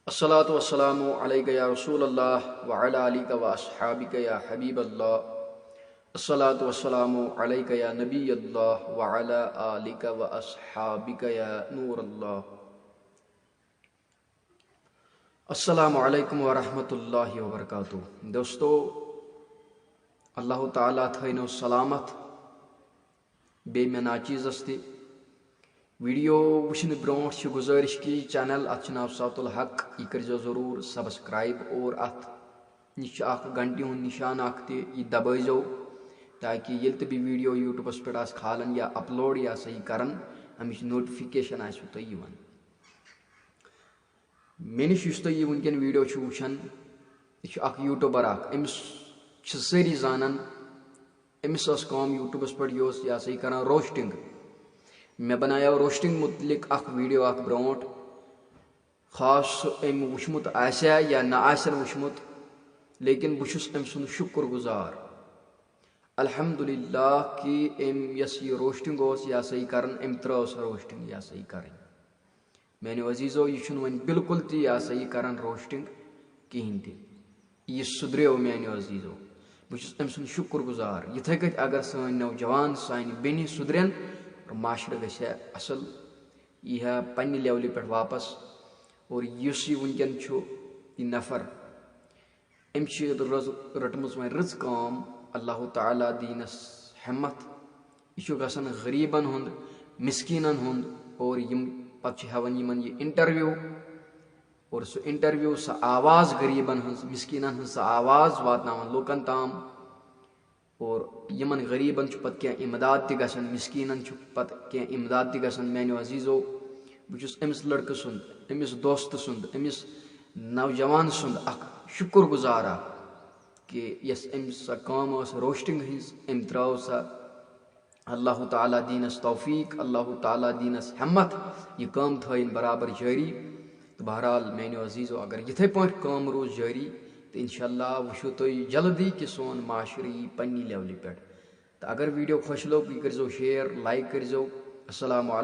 अस्सलातु वस्सलामु अलैका या रसूल अल्लाह व अला आलिका व अस्हाबिका या हबीब अल्लाह। अस्सलातु वस्सलामु अलैका या नबी अल्लाह व अला आलिका व अस्हाबिका या नूर अल्लाह। अस्सलामु अलैकुम व रहमतुल्लाहि व बरकातुहू। दोस्तों, अल्लाह ताला थैनो सलामत बे मे नाचीज़स ति वीडियो वुचन ब्रोट गुजारिश की चैनल अत नाव सातुल हक यह कर जरूर सब्सक्राइब और अत नश घंटी हूं निशान दबाइजो ताकि ये भी वीडियो यूट्यूबस पे खालन या अपलोड या सही करन अमिच नोटिफिकेशन आसो तुम यह मे नश तुम वनकन वीडियो वुचान यह यूट्यूबर अमिस सारी जानन अमिस यूट्यूबस पे यह सही कर रोस्टिंग। मे बनाया रोस्टिंग मुतलिक वीडियो ब्रोट खास अम वुचमुत आसा या ना आसन वुचमुत, लेकिन बहुस अम सुंद शुक्र गुजार अल्हम्दुलिल्लाह कि अम यस यह रोस्टिंग यह सही कर अम त्रो सह रोस्टिंग यह सही कर। मैंने अजीज़ो यह वन बिल्कुल ती यह सही कर रोस्टिंग कहें ति यह सुधरो। मैंने अजीज़ो बहुस अम सुंद शुक्र गुजार। यथे कत अगर सान नौजवान सान बेन सुधरन और माशर गस असल यह पन्ने लेवल पे वापस और इस वनकन यह नफर अम रटम वन रच काम अल्लाह ताला दीनस हिम्मत यह गसन गरीबन हुंद मिस्कीनन हुंद और यम पत हेवन यमन यह इंटरव्यू और सह इंटरव्यू सह आवाज़ गरीबन हज मिस्कीनन हज सह आवाज़ वातनावन लोकन ताम और यमन गरीबन पत क्या इमदाद तन मिस्कीनन पत क्या इमदाद तन। मैंने अजीज़ो बहुस अमिस लड़क सुंद अमिस दोस्त सुंद अमिस नौजवान सुंद शुक्र गुजार कि यस अमिस सह काम रोस्टिंग हज अम त्रो सह अल्लाह ताला दीनस तौफीक अल्लाह ताला दीनस हिम्मत यह काम थन बराबर जारी। तो बहरहाल मैंने अजीज़ो अगर यथे पे काम रोज जारी तो इंशाअल्लाह वुचो तुम जल्दी कि सोन माशर पन्नी लेवल पे। तो अगर वीडियो खुश लोग यह कर शेयर लाइक कर। अस्सलामु अलैकुम।